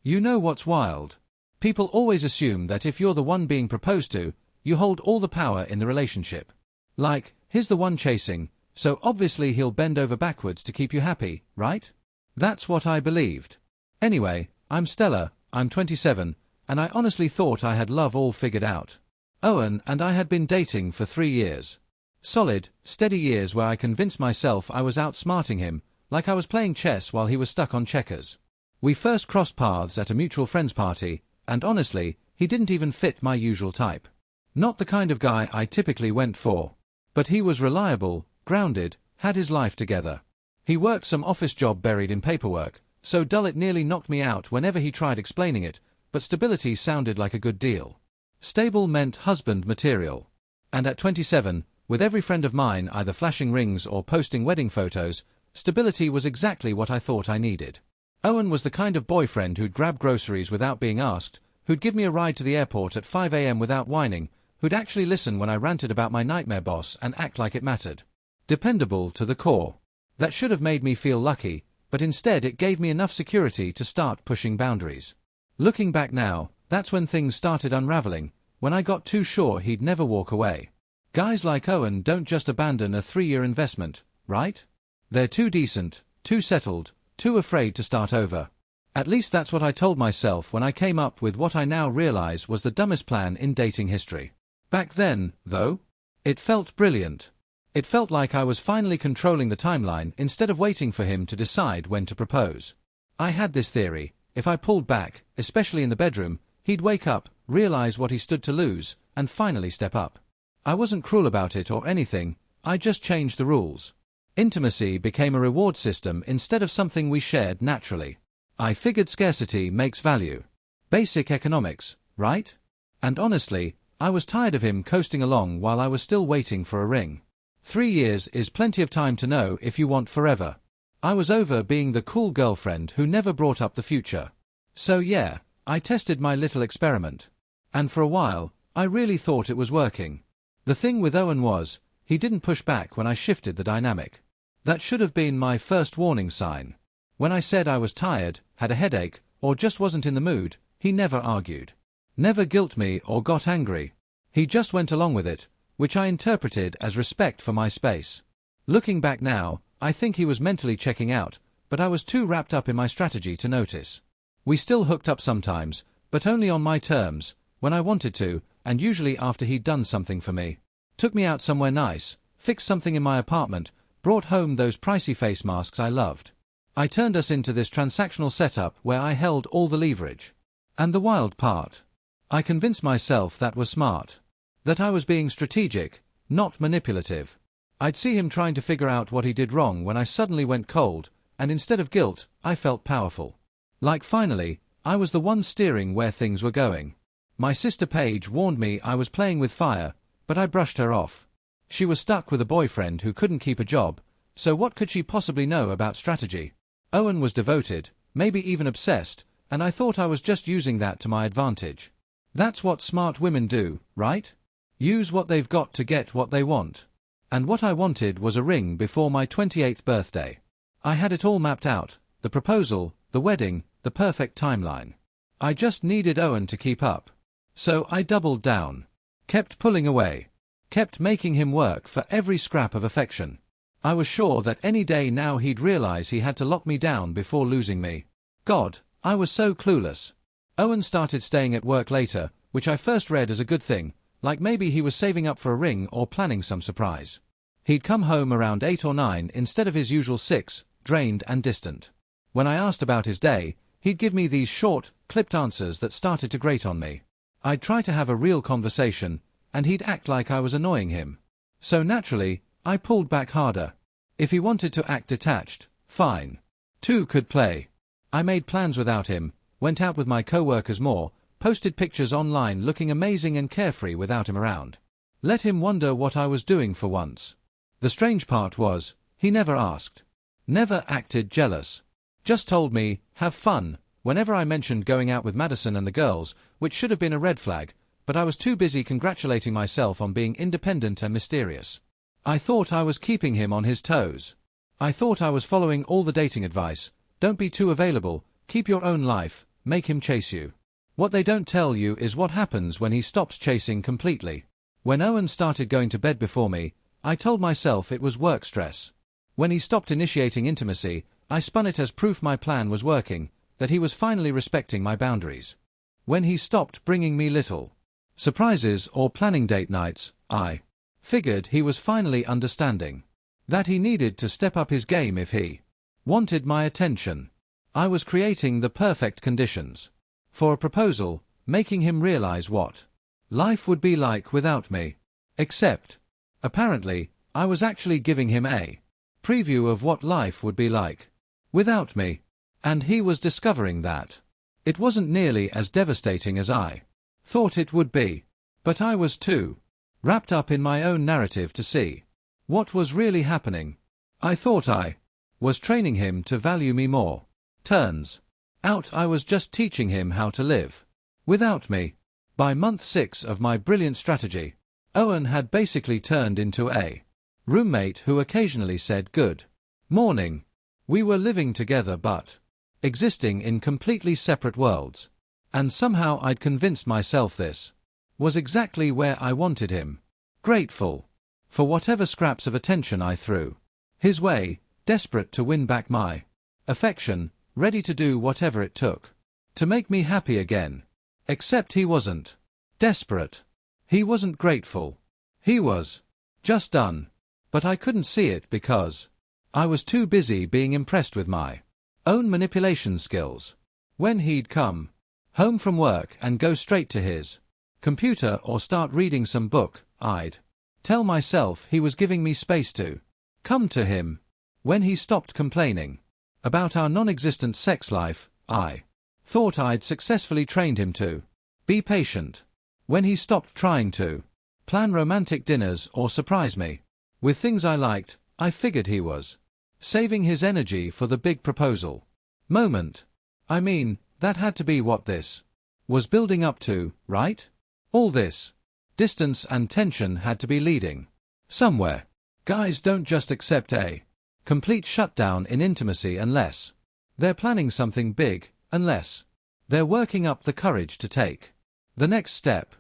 You know what's wild? People always assume that if you're the one being proposed to, you hold all the power in the relationship. Like, he's the one chasing, so obviously he'll bend over backwards to keep you happy, right? That's what I believed. Anyway, I'm Stella, I'm 27, and I honestly thought I had love all figured out. Owen and I had been dating for 3 years. Solid, steady years where I convinced myself I was outsmarting him, like I was playing chess while he was stuck on checkers. We first crossed paths at a mutual friend's party, and honestly, he didn't even fit my usual type. Not the kind of guy I typically went for. But he was reliable, grounded, had his life together. He worked some office job buried in paperwork, so dull it nearly knocked me out whenever he tried explaining it, but stability sounded like a good deal. Stable meant husband material. And at 27, with every friend of mine either flashing rings or posting wedding photos, stability was exactly what I thought I needed. Owen was the kind of boyfriend who'd grab groceries without being asked, who'd give me a ride to the airport at 5 a.m. without whining, who'd actually listen when I ranted about my nightmare boss and act like it mattered. Dependable to the core. That should have made me feel lucky, but instead it gave me enough security to start pushing boundaries. Looking back now, that's when things started unraveling, when I got too sure he'd never walk away. Guys like Owen don't just abandon a 3-year investment, right? They're too decent, too settled, too afraid to start over. At least that's what I told myself when I came up with what I now realize was the dumbest plan in dating history. Back then, though, it felt brilliant. It felt like I was finally controlling the timeline instead of waiting for him to decide when to propose. I had this theory: if I pulled back, especially in the bedroom, he'd wake up, realize what he stood to lose, and finally step up. I wasn't cruel about it or anything, I just changed the rules. Intimacy became a reward system instead of something we shared naturally. I figured scarcity makes value. Basic economics, right? And honestly, I was tired of him coasting along while I was still waiting for a ring. 3 years is plenty of time to know if you want forever. I was over being the cool girlfriend who never brought up the future. So yeah, I tested my little experiment. And for a while, I really thought it was working. The thing with Owen was, he didn't push back when I shifted the dynamic. That should have been my first warning sign. When I said I was tired, had a headache, or just wasn't in the mood, he never argued. Never guilt me or got angry. He just went along with it, which I interpreted as respect for my space. Looking back now, I think he was mentally checking out, but I was too wrapped up in my strategy to notice. We still hooked up sometimes, but only on my terms, when I wanted to, and usually after he'd done something for me. Took me out somewhere nice, fixed something in my apartment, brought home those pricey face masks I loved. I turned us into this transactional setup where I held all the leverage. And the wild part, I convinced myself that was smart. That I was being strategic, not manipulative. I'd see him trying to figure out what he did wrong when I suddenly went cold, and instead of guilt, I felt powerful. Like finally, I was the one steering where things were going. My sister Paige warned me I was playing with fire, but I brushed her off. She was stuck with a boyfriend who couldn't keep a job, so what could she possibly know about strategy? Owen was devoted, maybe even obsessed, and I thought I was just using that to my advantage. That's what smart women do, right? Use what they've got to get what they want. And what I wanted was a ring before my 28th birthday. I had it all mapped out, the proposal, the wedding, the perfect timeline. I just needed Owen to keep up. So I doubled down. Kept pulling away. Kept making him work for every scrap of affection. I was sure that any day now he'd realize he had to lock me down before losing me. God, I was so clueless. Owen started staying at work later, which I first read as a good thing, like maybe he was saving up for a ring or planning some surprise. He'd come home around 8 or 9 instead of his usual 6, drained and distant. When I asked about his day, he'd give me these short, clipped answers that started to grate on me. I'd try to have a real conversation, and he'd act like I was annoying him. So naturally, I pulled back harder. If he wanted to act detached, fine. 2 could play. I made plans without him, went out with my co-workers more, posted pictures online looking amazing and carefree without him around. Let him wonder what I was doing for once. The strange part was, he never asked. Never acted jealous. Just told me, have fun, whenever I mentioned going out with Madison and the girls, which should have been a red flag, but I was too busy congratulating myself on being independent and mysterious. I thought I was keeping him on his toes. I thought I was following all the dating advice: don't be too available, keep your own life, make him chase you. What they don't tell you is what happens when he stops chasing completely. When Owen started going to bed before me, I told myself it was work stress. When he stopped initiating intimacy, I spun it as proof my plan was working, that he was finally respecting my boundaries. When he stopped bringing me little surprises or planning date nights, I figured he was finally understanding that he needed to step up his game if he wanted my attention. I was creating the perfect conditions for a proposal, making him realize what life would be like without me. Except, apparently, I was actually giving him a preview of what life would be like without me, and he was discovering that it wasn't nearly as devastating as I thought it would be. But I was too wrapped up in my own narrative to see what was really happening. I thought I was training him to value me more. Turns out I was just teaching him how to live without me. By month 6 of my brilliant strategy, Owen had basically turned into a roommate who occasionally said good morning. We were living together but existing in completely separate worlds. And somehow I'd convinced myself this was exactly where I wanted him. Grateful for whatever scraps of attention I threw his way, desperate to win back my affection, ready to do whatever it took to make me happy again. Except he wasn't desperate. He wasn't grateful. He was just done. But I couldn't see it because I was too busy being impressed with my own manipulation skills. When he'd come home from work and go straight to his computer or start reading some book, I'd tell myself he was giving me space to come to him. When he stopped complaining about our non-existent sex life, I thought I'd successfully trained him to be patient. When he stopped trying to plan romantic dinners or surprise me with things I liked, I figured he was saving his energy for the big proposal moment. I mean, that had to be what this was building up to, right? All this distance and tension had to be leading somewhere. Guys don't just accept a complete shutdown in intimacy unless they're planning something big, unless they're working up the courage to take the next step.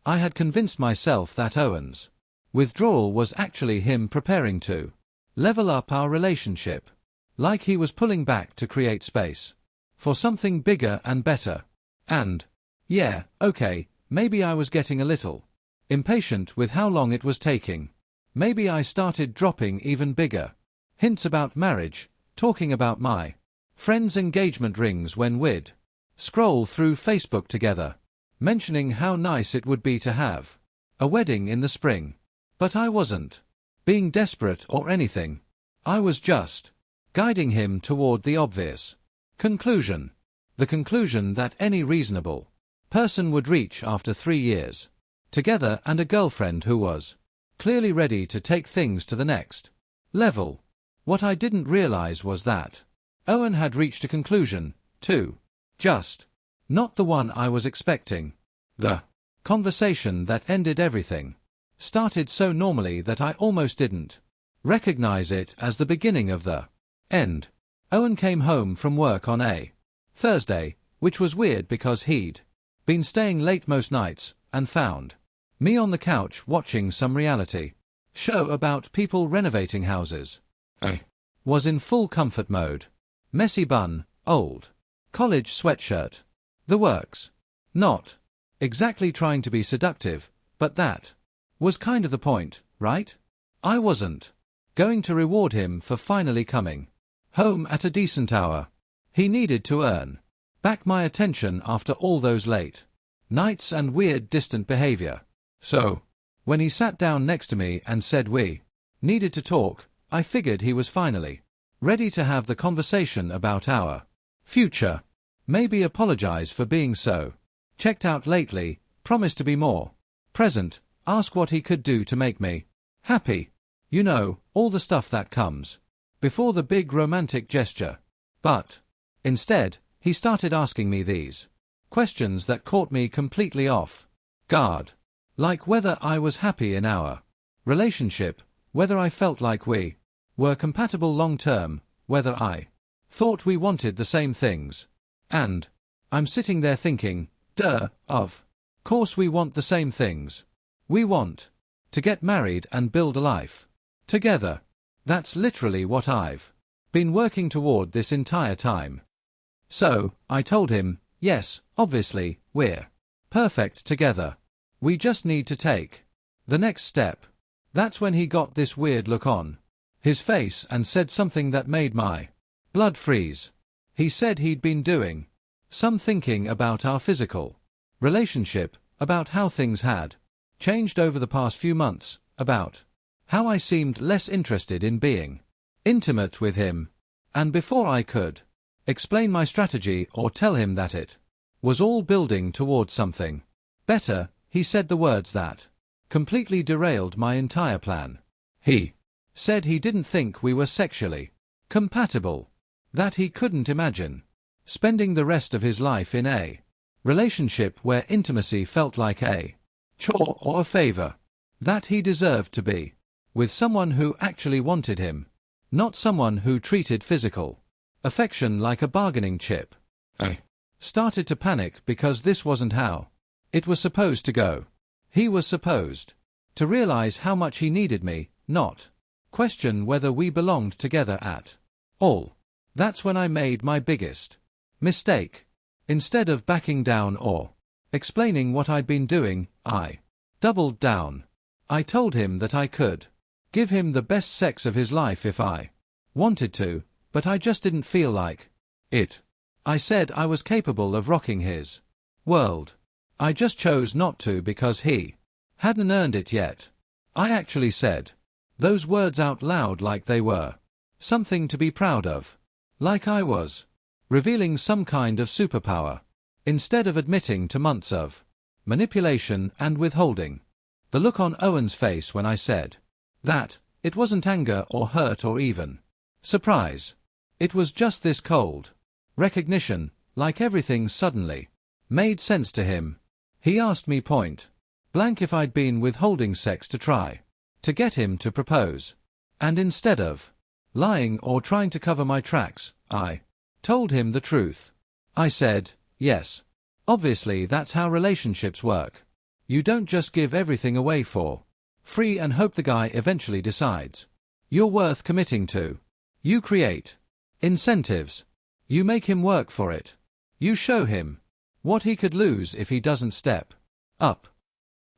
I had convinced myself that Owen's withdrawal was actually him preparing to level up our relationship, like he was pulling back to create space for something bigger and better. And, yeah, okay, maybe I was getting a little impatient with how long it was taking. Maybe I started dropping even bigger hints about marriage, talking about my friends' engagement rings when we'd scroll through Facebook together, mentioning how nice it would be to have a wedding in the spring. But I wasn't being desperate or anything. I was just guiding him toward the obvious conclusion. The conclusion that any reasonable person would reach after 3 years together and a girlfriend who was clearly ready to take things to the next level. What I didn't realize was that Owen had reached a conclusion, too. Just not the one I was expecting. The conversation that ended everything started so normally that I almost didn't recognize it as the beginning of the end. Owen came home from work on a Thursday, which was weird because he'd been staying late most nights, and found me on the couch watching some reality show about people renovating houses. I was in full comfort mode. Messy bun, old college sweatshirt, the works. Not exactly trying to be seductive, but that was kind of the point, right? I wasn't going to reward him for finally coming home at a decent hour. He needed to earn back my attention after all those late nights and weird distant behavior. So, when he sat down next to me and said we needed to talk, I figured he was finally ready to have the conversation about our future. Maybe apologize for being so checked out lately, promise to be more present, ask what he could do to make me happy. You know, all the stuff that comes before the big romantic gesture. But instead, he started asking me these questions that caught me completely off guard. Like whether I was happy in our relationship, whether I felt like we were compatible long term, whether I thought we wanted the same things, and I'm sitting there thinking, of course we want the same things. We want to get married and build a life together. That's literally what I've been working toward this entire time. So, I told him, yes, obviously, we're perfect together. We just need to take the next step. That's when he got this weird look on his face and said something that made my blood freeze. He said he'd been doing some thinking about our physical relationship, about how things had changed over the past few months, about how I seemed less interested in being intimate with him. And before I could explain my strategy or tell him that it was all building towards something better, he said the words that completely derailed my entire plan. He said he didn't think we were sexually compatible, that he couldn't imagine spending the rest of his life in a relationship where intimacy felt like a chore or a favor, that he deserved to be with someone who actually wanted him, not someone who treated physical affection like a bargaining chip. I started to panic because this wasn't how it was supposed to go. He was supposed to realize how much he needed me, not question whether we belonged together at all. That's when I made my biggest mistake. Instead of backing down or explaining what I'd been doing, I doubled down. I told him that I could give him the best sex of his life if I wanted to, but I just didn't feel like it. I said I was capable of rocking his world. I just chose not to because he hadn't earned it yet. I actually said those words out loud like they were something to be proud of, like I was revealing some kind of superpower, instead of admitting to months of manipulation and withholding. The look on Owen's face when I said that, it wasn't anger or hurt or even surprise. It was just this cold recognition, like everything suddenly made sense to him. He asked me point blank if I'd been withholding sex to try to get him to propose. And instead of lying or trying to cover my tracks, I told him the truth. I said, yes. Obviously that's how relationships work. You don't just give everything away for free and hope the guy eventually decides you're worth committing to. You create incentives. You make him work for it. You show him what he could lose if he doesn't step up.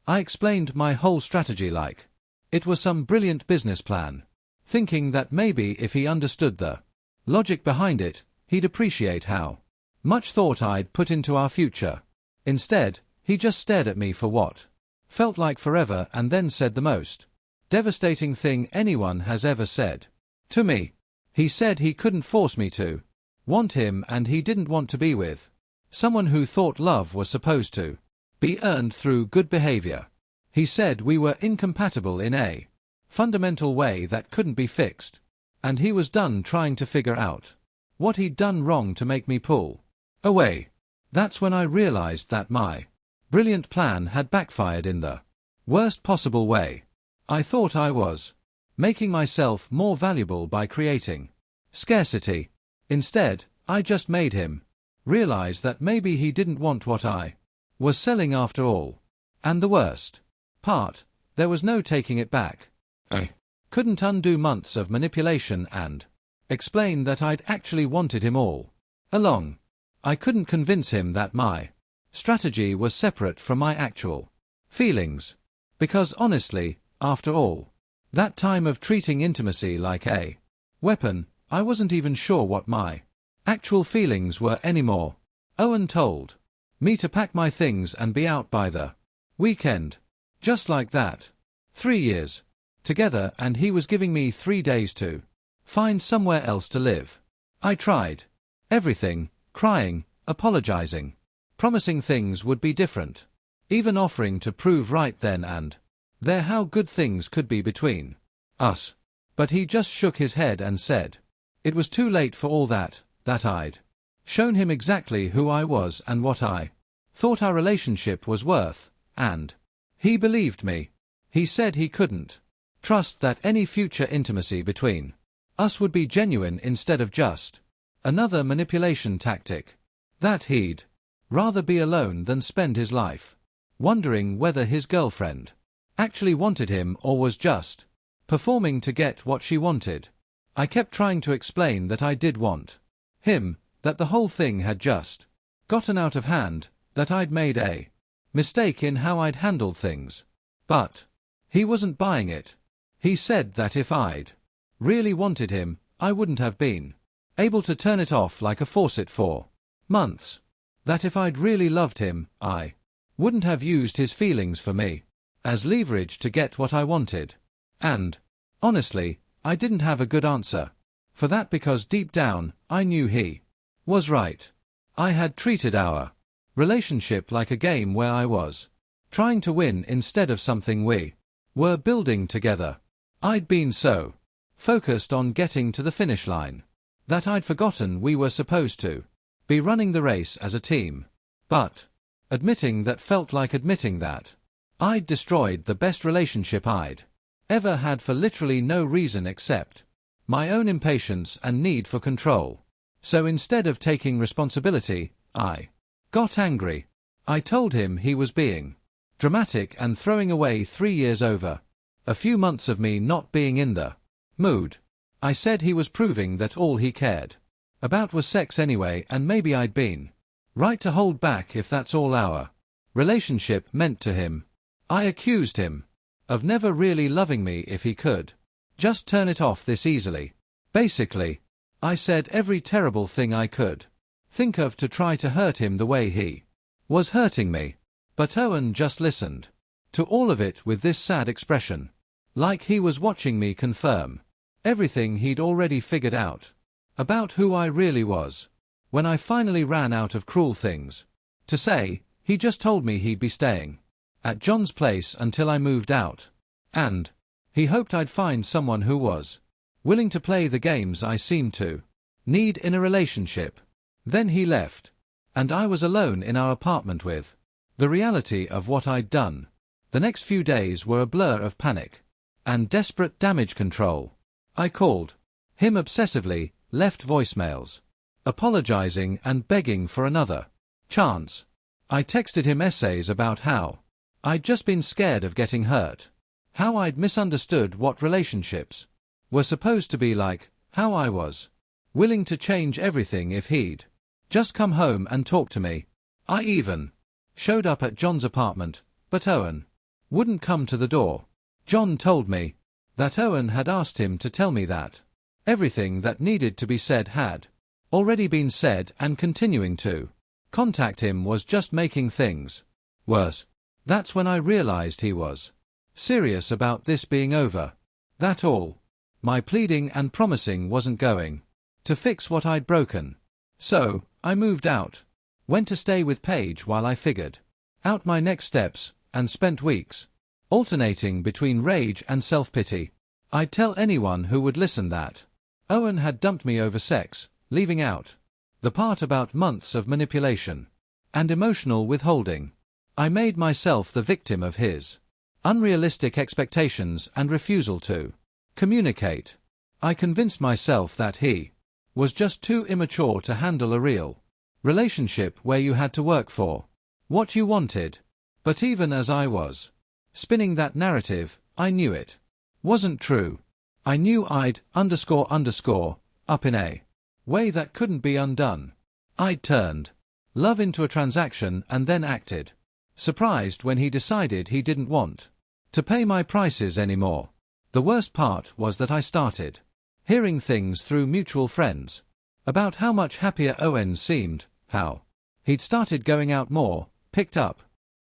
I explained my whole strategy like it was some brilliant business plan, thinking that maybe if he understood the logic behind it, he'd appreciate how much thought I'd put into our future. Instead, he just stared at me for what felt like forever and then said the most devastating thing anyone has ever said to me. He said he couldn't force me to want him and he didn't want to be with someone who thought love was supposed to be earned through good behavior. He said we were incompatible in a fundamental way that couldn't be fixed, and he was done trying to figure out what he'd done wrong to make me pull away. That's when I realized that my brilliant plan had backfired in the worst possible way. I thought I was making myself more valuable by creating scarcity. Instead, I just made him realize that maybe he didn't want what I was selling after all. And the worst part, there was no taking it back. I couldn't undo months of manipulation and explain that I'd actually wanted him all along. I couldn't convince him that my strategy was separate from my actual feelings. Because honestly, after all that time of treating intimacy like a weapon, I wasn't even sure what my actual feelings were anymore. Owen told me to pack my things and be out by the weekend. Just like that. 3 years together and he was giving me 3 days to find somewhere else to live. I tried everything, crying, apologizing, promising things would be different, even offering to prove right then and there how good things could be between us. But he just shook his head and said it was too late for all that, that I'd shown him exactly who I was and what I thought our relationship was worth, and he believed me. He said he couldn't trust that any future intimacy between us would be genuine instead of just another manipulation tactic, that he'd rather be alone than spend his life wondering whether his girlfriend actually wanted him or was just performing to get what she wanted. I kept trying to explain that I did want him, that the whole thing had just gotten out of hand, that I'd made a mistake in how I'd handled things. But he wasn't buying it. He said that if I'd really wanted him, I wouldn't have been able to turn it off like a faucet for months. That if I'd really loved him, I wouldn't have used his feelings for me as leverage to get what I wanted. And, honestly, I didn't have a good answer for that because deep down, I knew he was right. I had treated our relationship like a game where I was trying to win instead of something we were building together. I'd been so focused on getting to the finish line that I'd forgotten we were supposed to be running the race as a team. But admitting that felt like admitting that I'd destroyed the best relationship I'd ever had for literally no reason except my own impatience and need for control. So instead of taking responsibility, I got angry. I told him he was being dramatic and throwing away 3 years over a few months of me not being in the mood. I said he was proving that all he cared about was sex anyway, and maybe I'd been right to hold back if that's all our relationship meant to him. I accused him of never really loving me if he could just turn it off this easily. Basically, I said every terrible thing I could think of to try to hurt him the way he was hurting me. But Owen just listened to all of it with this sad expression, like he was watching me confirm everything he'd already figured out about who I really was. When I finally ran out of cruel things to say, he just told me he'd be staying at John's place until I moved out, and he hoped I'd find someone who was willing to play the games I seemed to need in a relationship. Then he left, and I was alone in our apartment with the reality of what I'd done. The next few days were a blur of panic and desperate damage control. I called him obsessively, left voicemails, apologizing and begging for another chance. I texted him essays about how I'd just been scared of getting hurt, how I'd misunderstood what relationships were supposed to be like, how I was willing to change everything if he'd just come home and talk to me. I even showed up at John's apartment, but Owen wouldn't come to the door. John told me that Owen had asked him to tell me that everything that needed to be said had already been said, and continuing to contact him was just making things worse. That's when I realized he was serious about this being over. That all my pleading and promising wasn't going to fix what I'd broken. So, I moved out, went to stay with Paige while I figured out my next steps, and spent weeks alternating between rage and self-pity. I'd tell anyone who would listen that Owen had dumped me over sex, leaving out the part about months of manipulation and emotional withholding. I made myself the victim of his unrealistic expectations and refusal to communicate. I convinced myself that he was just too immature to handle a real relationship where you had to work for what you wanted. But even as I was spinning that narrative, I knew it wasn't true. I knew I'd up in a way that couldn't be undone. I'd turned love into a transaction and then acted surprised when he decided he didn't want to pay my prices anymore. The worst part was that I started hearing things through mutual friends about how much happier Owen seemed, how he'd started going out more, picked up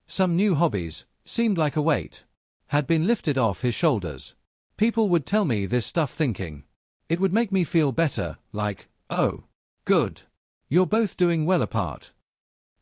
some new hobbies, seemed like a weight had been lifted off his shoulders. People would tell me this stuff thinking it would make me feel better, like, oh, good, you're both doing well apart.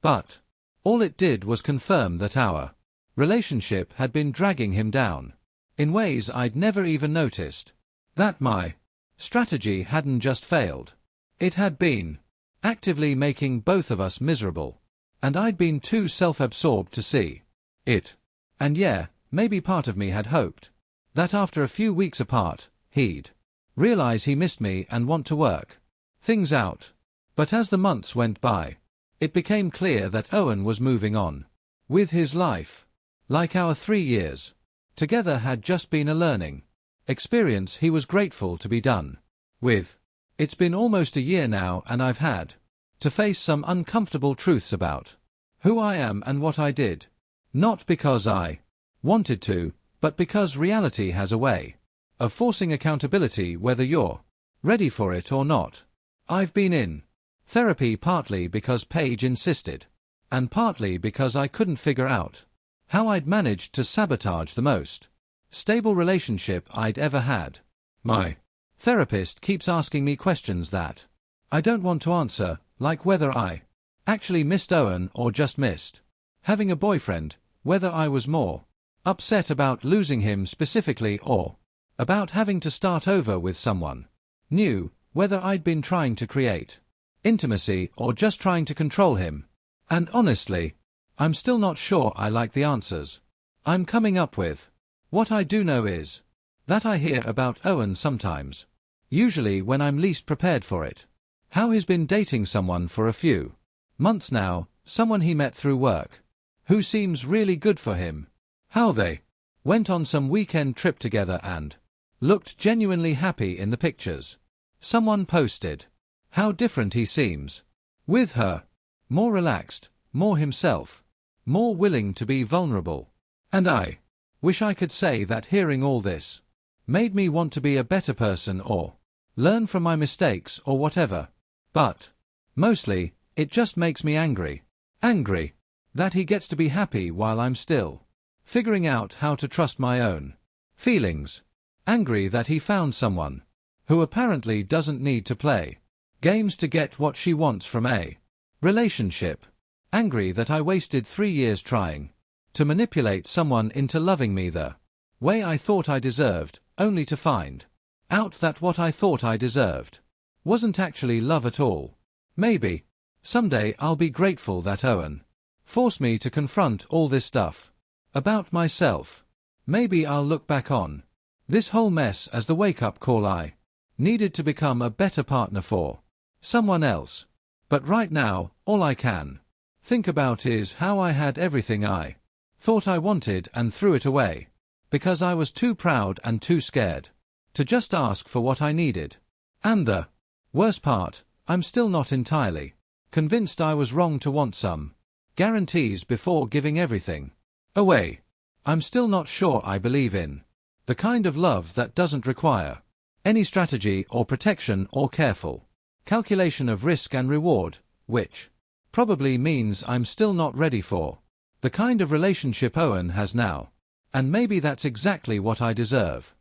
But all it did was confirm that our relationship had been dragging him down in ways I'd never even noticed. That my strategy hadn't just failed. It had been actively making both of us miserable, and I'd been too self-absorbed to see it. And yeah, maybe part of me had hoped that after a few weeks apart, he'd realize he missed me and want to work things out. But as the months went by, it became clear that Owen was moving on with his life. Like our 3 years together had just been a learning experience he was grateful to be done with. It's been almost a year now, and I've had to face some uncomfortable truths about who I am and what I did. Not because I wanted to, but because reality has a way of forcing accountability whether you're ready for it or not. I've been in therapy partly because Paige insisted, and partly because I couldn't figure out how I'd managed to sabotage the most stable relationship I'd ever had. My therapist keeps asking me questions that I don't want to answer, like whether I actually missed Owen or just missed having a boyfriend, whether I was more upset about losing him specifically or about having to start over with someone new, whether I'd been trying to create intimacy or just trying to control him. And honestly, I'm still not sure I like the answers I'm coming up with. What I do know is that I hear about Owen sometimes, usually when I'm least prepared for it. How he's been dating someone for a few months now, someone he met through work, who seems really good for him. How they went on some weekend trip together and looked genuinely happy in the pictures someone posted. How different he seems with her. More relaxed, more himself, more willing to be vulnerable. And I wish I could say that hearing all this made me want to be a better person or learn from my mistakes or whatever. But mostly, it just makes me angry. Angry that he gets to be happy while I'm still figuring out how to trust my own feelings. Angry that he found someone who apparently doesn't need to play games to get what she wants from a relationship. Angry that I wasted 3 years trying to manipulate someone into loving me the way I thought I deserved, only to find out that what I thought I deserved wasn't actually love at all. Maybe someday I'll be grateful that Owen forced me to confront all this stuff about myself. Maybe I'll look back on this whole mess as the wake-up call I needed to become a better partner for someone else. But right now, all I can think about is how I had everything I thought I wanted and threw it away because I was too proud and too scared to just ask for what I needed. And the worst part, I'm still not entirely convinced I was wrong to want some guarantees before giving everything away. I'm still not sure I believe in the kind of love that doesn't require any strategy or protection or careful calculation of risk and reward, which probably means I'm still not ready for the kind of relationship Owen has now. And maybe that's exactly what I deserve.